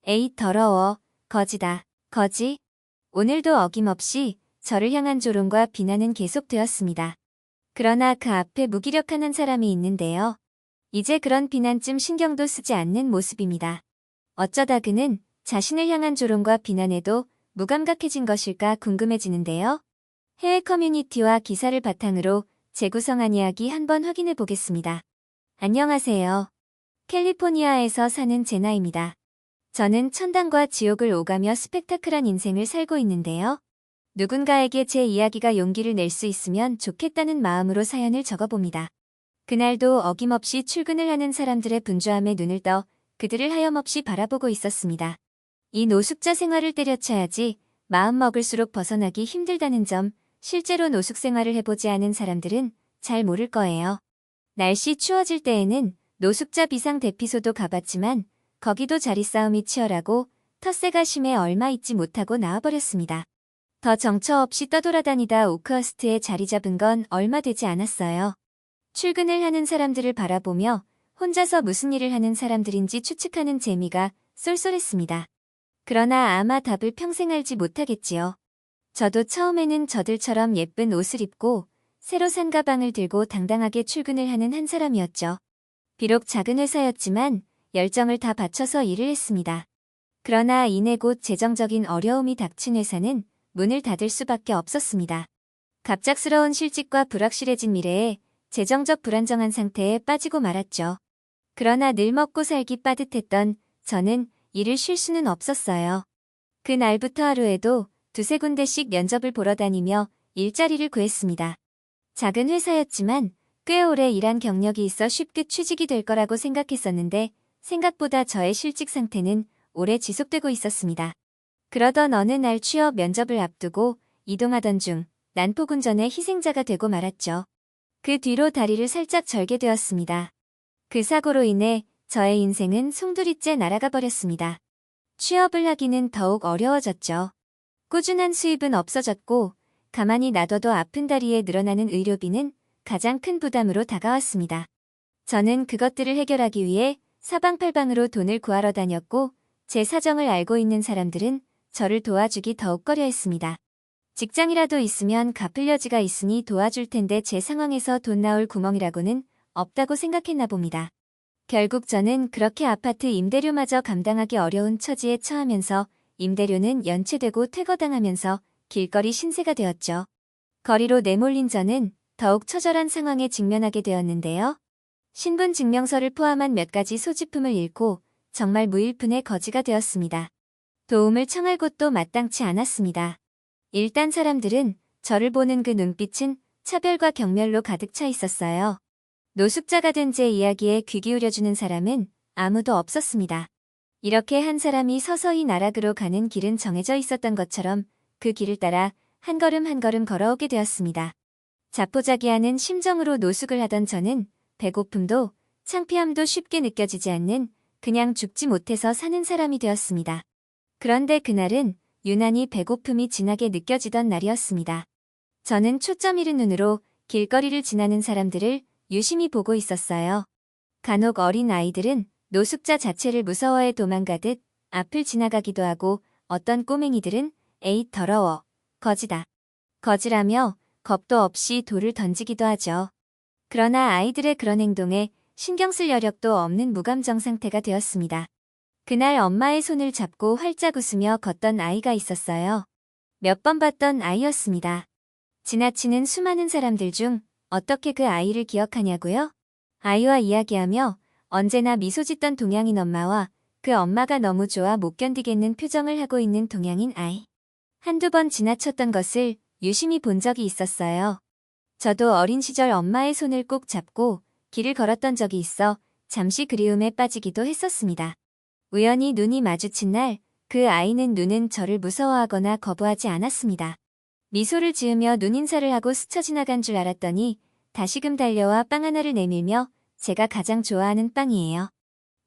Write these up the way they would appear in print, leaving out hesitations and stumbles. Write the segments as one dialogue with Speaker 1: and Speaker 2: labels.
Speaker 1: 에잇 더러워. 거지다. 거지? 오늘도 어김없이 저를 향한 조롱과 비난은 계속되었습니다. 그러나 그 앞에 무기력한 한 사람이 있는데요. 이제 그런 비난쯤 신경도 쓰지 않는 모습입니다. 어쩌다 그는 자신을 향한 조롱과 비난에도 무감각해진 것일까 궁금해지는데요. 해외 커뮤니티와 기사를 바탕으로 재구성한 이야기 한번 확인해 보겠습니다. 안녕하세요. 캘리포니아에서 사는 제나입니다. 저는 천당과 지옥을 오가며 스펙타클한 인생을 살고 있는데요. 누군가에게 제 이야기가 용기를 낼 수 있으면 좋겠다는 마음으로 사연을 적어봅니다. 그날도 어김없이 출근을 하는 사람들의 분주함에 눈을 떠 그들을 하염없이 바라보고 있었습니다. 이 노숙자 생활을 때려쳐야지 마음 먹을수록 벗어나기 힘들다는 점, 실제로 노숙 생활을 해보지 않은 사람들은 잘 모를 거예요. 날씨 추워질 때에는 노숙자 비상 대피소도 가봤지만 거기도 자리싸움이 치열하고 텃세가 심해 얼마 있지 못하고 나와버렸습니다. 더 정처 없이 떠돌아다니다 오크허스트에 자리 잡은 건 얼마 되지 않았어요. 출근을 하는 사람들을 바라보며 혼자서 무슨 일을 하는 사람들인지 추측하는 재미가 쏠쏠했습니다. 그러나 아마 답을 평생 알지 못하겠지요. 저도 처음에는 저들처럼 예쁜 옷을 입고 새로 산 가방을 들고 당당하게 출근을 하는 한 사람이었죠. 비록 작은 회사였지만 열정을 다 바쳐서 일을 했습니다. 그러나 이내 곧 재정적인 어려움이 닥친 회사는 문을 닫을 수밖에 없었습니다. 갑작스러운 실직과 불확실해진 미래에 재정적 불안정한 상태에 빠지고 말았죠. 그러나 늘 먹고 살기 빠듯했던 저는 일을 쉴 수는 없었어요. 그날부터 하루에도 두세 군데씩 면접을 보러 다니며 일자리를 구했습니다. 작은 회사였지만 꽤 오래 일한 경력이 있어 쉽게 취직이 될 거라고 생각했었는데 생각보다 저의 실직 상태는 오래 지속되고 있었습니다. 그러던 어느 날 취업 면접을 앞두고 이동하던 중 난폭운전의 희생자가 되고 말았죠. 그 뒤로 다리를 살짝 절게 되었습니다. 그 사고로 인해 저의 인생은 송두리째 날아가 버렸습니다. 취업을 하기는 더욱 어려워졌죠. 꾸준한 수입은 없어졌고 가만히 놔둬도 아픈 다리에 늘어나는 의료비는 가장 큰 부담으로 다가왔습니다. 저는 그것들을 해결하기 위해 사방팔방으로 돈을 구하러 다녔고 제 사정을 알고 있는 사람들은 저를 도와주기 더욱 꺼려했습니다. 직장이라도 있으면 갚을 여지가 있으니 도와줄 텐데 제 상황에서 돈 나올 구멍이라고는 없다고 생각했나 봅니다. 결국 저는 그렇게 아파트 임대료마저 감당하기 어려운 처지에 처하면서 임대료는 연체되고 퇴거당하면서 길거리 신세가 되었죠. 거리로 내몰린 저는 더욱 처절한 상황에 직면하게 되었는데요. 신분증명서를 포함한 몇 가지 소지품을 잃고 정말 무일푼의 거지가 되었습니다. 도움을 청할 곳도 마땅치 않았습니다. 일단 사람들은 저를 보는 그 눈빛은 차별과 경멸로 가득 차 있었어요. 노숙자가 된 제 이야기에 귀 기울여주는 사람은 아무도 없었습니다. 이렇게 한 사람이 서서히 나락으로 가는 길은 정해져 있었던 것처럼 그 길을 따라 한 걸음 한 걸음 걸어오게 되었습니다. 자포자기하는 심정으로 노숙을 하던 저는 배고픔도 창피함도 쉽게 느껴지지 않는 그냥 죽지 못해서 사는 사람이 되었습니다. 그런데 그날은 유난히 배고픔이 진하게 느껴지던 날이었습니다. 저는 초점 잃은 눈으로 길거리를 지나는 사람들을 유심히 보고 있었어요. 간혹 어린 아이들은 노숙자 자체를 무서워해 도망가듯 앞을 지나가기도 하고 어떤 꼬맹이들은 에잇 더러워, 거지다, 거지라며 겁도 없이 돌을 던지기도 하죠. 그러나 아이들의 그런 행동에 신경 쓸 여력도 없는 무감정 상태가 되었습니다. 그날 엄마의 손을 잡고 활짝 웃으며 걷던 아이가 있었어요. 몇 번 봤던 아이였습니다. 지나치는 수많은 사람들 중 어떻게 그 아이를 기억하냐고요? 아이와 이야기하며 언제나 미소 짓던 동양인 엄마와 그 엄마가 너무 좋아 못 견디겠는 표정을 하고 있는 동양인 아이. 한두 번 지나쳤던 것을 유심히 본 적이 있었어요. 저도 어린 시절 엄마의 손을 꼭 잡고 길을 걸었던 적이 있어 잠시 그리움에 빠지기도 했었습니다. 우연히 눈이 마주친 날 그 아이는 눈은 저를 무서워하거나 거부하지 않았습니다. 미소를 지으며 눈인사를 하고 스쳐 지나간 줄 알았더니 다시금 달려와 빵 하나를 내밀며 제가 가장 좋아하는 빵이에요.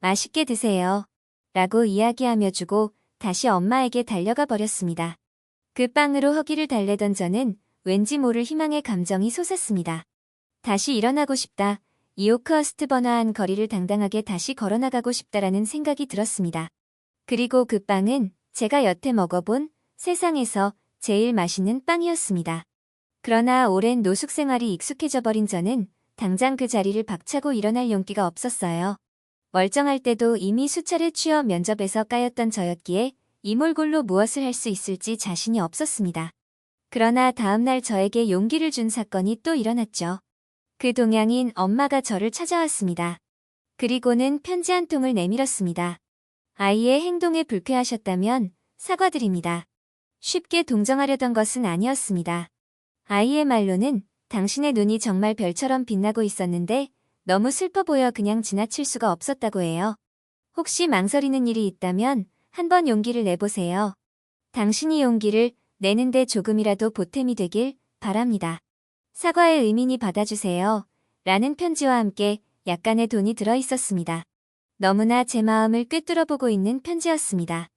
Speaker 1: 맛있게 드세요. 라고 이야기하며 주고 다시 엄마에게 달려가 버렸습니다. 그 빵으로 허기를 달래던 저는 왠지 모를 희망의 감정이 솟았습니다. 다시 일어나고 싶다. 이 오크허스트 번화한 거리를 당당하게 다시 걸어나가고 싶다라는 생각이 들었습니다. 그리고 그 빵은 제가 여태 먹어본 세상에서 제일 맛있는 빵이었습니다. 그러나 오랜 노숙 생활이 익숙해져 버린 저는 당장 그 자리를 박차고 일어날 용기가 없었어요. 멀쩡할 때도 이미 수차례 취업 면접에서 까였던 저였기에 이 몰골로 무엇을 할 수 있을지 자신이 없었습니다. 그러나 다음날 저에게 용기를 준 사건이 또 일어났죠. 그 동양인 엄마가 저를 찾아왔습니다. 그리고는 편지 한 통을 내밀었습니다. 아이의 행동에 불쾌하셨다면 사과드립니다. 쉽게 동정하려던 것은 아니었습니다. 아이의 말로는 당신의 눈이 정말 별처럼 빛나고 있었는데 너무 슬퍼 보여 그냥 지나칠 수가 없었다고 해요. 혹시 망설이는 일이 있다면 한번 용기를 내보세요. 당신이 용기를 내는데 조금이라도 보탬이 되길 바랍니다. 사과의 의미니 받아주세요. 라는 편지와 함께 약간의 돈이 들어있었습니다. 너무나 제 마음을 꿰뚫어보고 있는 편지였습니다.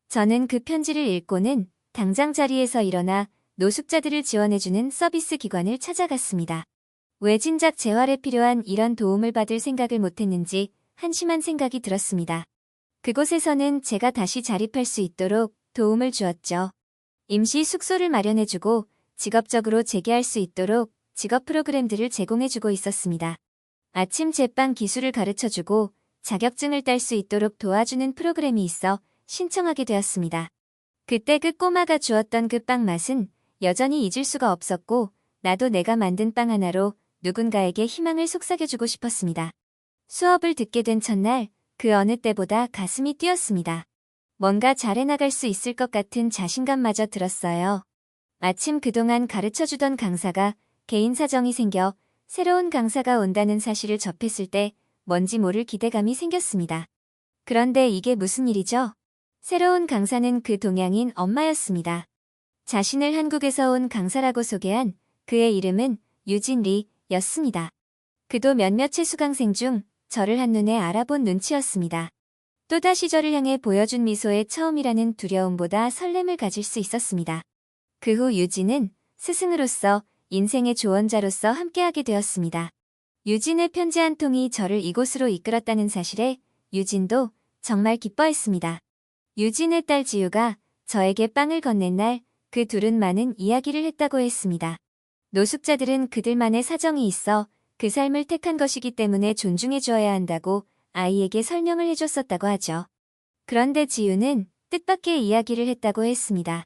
Speaker 1: 저는 그 편지를 읽고는 당장 자리에서 일어나 노숙자들을 지원해주는 서비스 기관을 찾아갔습니다. 왜 진작 재활에 필요한 이런 도움을 받을 생각을 못했는지 한심한 생각이 들었습니다. 그곳에서는 제가 다시 자립할 수 있도록 도움을 주었죠. 임시 숙소를 마련해주고 직업적으로 재기할 수 있도록 직업 프로그램들을 제공해주고 있었습니다. 아침 제빵 기술을 가르쳐주고 자격증을 딸 수 있도록 도와주는 프로그램이 있어 신청하게 되었습니다. 그때 그 꼬마가 주었던 그 빵 맛은 여전히 잊을 수가 없었고 나도 내가 만든 빵 하나로 누군가에게 희망을 속삭여주고 싶었습니다. 수업을 듣게 된 첫날 그 어느 때보다 가슴이 뛰었습니다. 뭔가 잘해나갈 수 있을 것 같은 자신감마저 들었어요. 마침 그동안 가르쳐주던 강사가 개인 사정이 생겨 새로운 강사가 온다는 사실을 접했을 때 뭔지 모를 기대감이 생겼습니다. 그런데 이게 무슨 일이죠? 새로운 강사는 그 동양인 엄마였습니다. 자신을 한국에서 온 강사라고 소개한 그의 이름은 유진 리였습니다. 그도 몇몇의 수강생 중 저를 한눈에 알아본 눈치였습니다. 또다시 저를 향해 보여준 미소에 처음이라는 두려움보다 설렘을 가질 수 있었습니다. 그 후 유진은 스승으로서 인생의 조언자로서 함께하게 되었습니다. 유진의 편지 한 통이 저를 이곳으로 이끌었다는 사실에 유진도 정말 기뻐했습니다. 유진의 딸 지우가 저에게 빵을 건넨 날 그 둘은 많은 이야기를 했다고 했습니다. 노숙자들은 그들만의 사정이 있어 그 삶을 택한 것이기 때문에 존중해 주어야 한다고 아이에게 설명을 해줬었다고 하죠. 그런데 지우는 뜻밖의 이야기를 했다고 했습니다.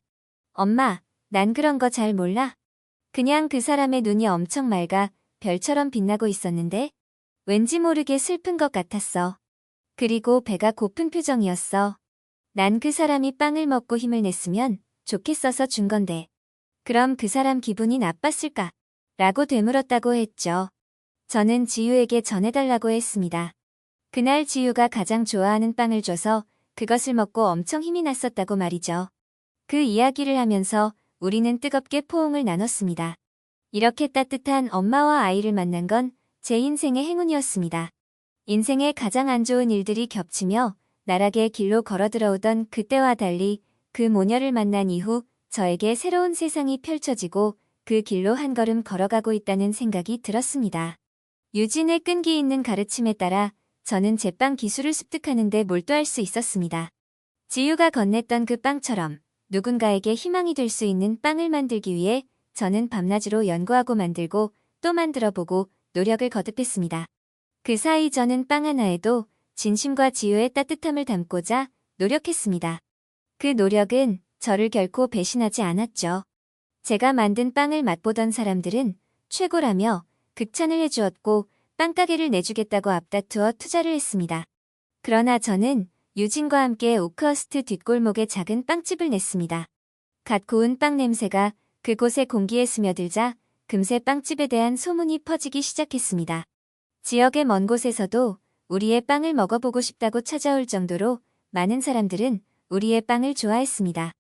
Speaker 1: 엄마, 난 그런 거 잘 몰라. 그냥 그 사람의 눈이 엄청 맑아 별처럼 빛나고 있었는데 왠지 모르게 슬픈 것 같았어. 그리고 배가 고픈 표정이었어. 난 그 사람이 빵을 먹고 힘을 냈으면 좋겠어서 준 건데. 그럼 그 사람 기분이 나빴을까? 라고 되물었다고 했죠. 저는 지유에게 전해달라고 했습니다. 그날 지유가 가장 좋아하는 빵을 줘서 그것을 먹고 엄청 힘이 났었다고 말이죠. 그 이야기를 하면서 우리는 뜨겁게 포옹을 나눴습니다. 이렇게 따뜻한 엄마와 아이를 만난 건 제 인생의 행운이었습니다. 인생의 가장 안 좋은 일들이 겹치며 나락의 길로 걸어 들어오던 그때와 달리 그 모녀를 만난 이후 저에게 새로운 세상이 펼쳐지고 그 길로 한 걸음 걸어가고 있다는 생각이 들었습니다. 유진의 끈기 있는 가르침에 따라 저는 제빵 기술을 습득하는 데 몰두할 수 있었습니다. 지유가 건넸던 그 빵처럼 누군가에게 희망이 될 수 있는 빵을 만들기 위해 저는 밤낮으로 연구하고 만들고 또 만들어보고 노력을 거듭했습니다. 그 사이 저는 빵 하나에도 진심과 지유의 따뜻함을 담고자 노력했습니다. 그 노력은 저를 결코 배신하지 않았죠. 제가 만든 빵을 맛보던 사람들은 최고라며 극찬을 해주었고 빵가게를 내주겠다고 앞다투어 투자를 했습니다. 그러나 저는 유진과 함께 오크허스트 뒷골목에 작은 빵집을 냈습니다. 갓 구운 빵 냄새가 그곳의 공기에 스며들자 금세 빵집에 대한 소문이 퍼지기 시작했습니다. 지역의 먼 곳에서도 우리의 빵을 먹어보고 싶다고 찾아올 정도로 많은 사람들은 우리의 빵을 좋아했습니다.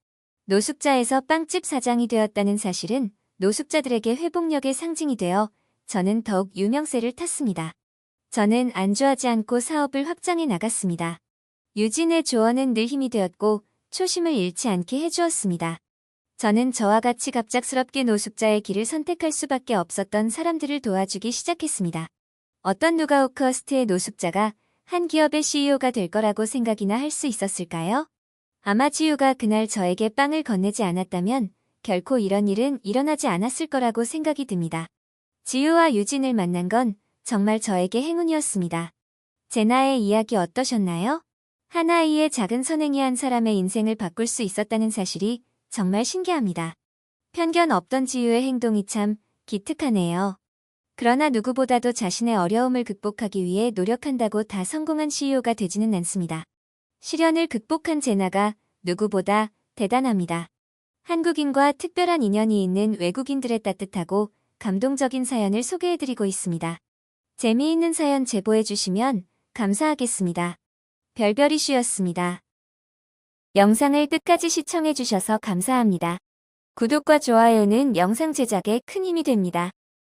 Speaker 1: 노숙자에서 빵집 사장이 되었다는 사실은 노숙자들에게 회복력의 상징이 되어 저는 더욱 유명세를 탔습니다. 저는 안주하지 않고 사업을 확장해 나갔습니다. 유진의 조언은 늘 힘이 되었고 초심을 잃지 않게 해주었습니다. 저는 저와 같이 갑작스럽게 노숙자의 길을 선택할 수밖에 없었던 사람들을 도와주기 시작했습니다. 어떤 누가 오크허스트의 노숙자가 한 기업의 CEO가 될 거라고 생각이나 할 수 있었을까요? 아마 지유가 그날 저에게 빵을 건네지 않았다면 결코 이런 일은 일어나지 않았을 거라고 생각이 듭니다. 지유와 유진을 만난 건 정말 저에게 행운이었습니다. 제나의 이야기 어떠셨나요? 하나아이의 작은 선행이 한 사람의 인생을 바꿀 수 있었다는 사실이 정말 신기합니다. 편견 없던 지유의 행동이 참 기특하네요. 그러나 누구보다도 자신의 어려움을 극복하기 위해 노력한다고 다 성공한 CEO가 되지는 않습니다. 시련을 극복한 제나가 누구보다 대단합니다. 한국인과 특별한 인연이 있는 외국인들의 따뜻하고 감동적인 사연을 소개해드리고 있습니다. 재미있는 사연 제보해주시면 감사하겠습니다. 별별 이슈였습니다. 영상을 끝까지 시청해주셔서 감사합니다. 구독과 좋아요는 영상 제작에 큰 힘이 됩니다.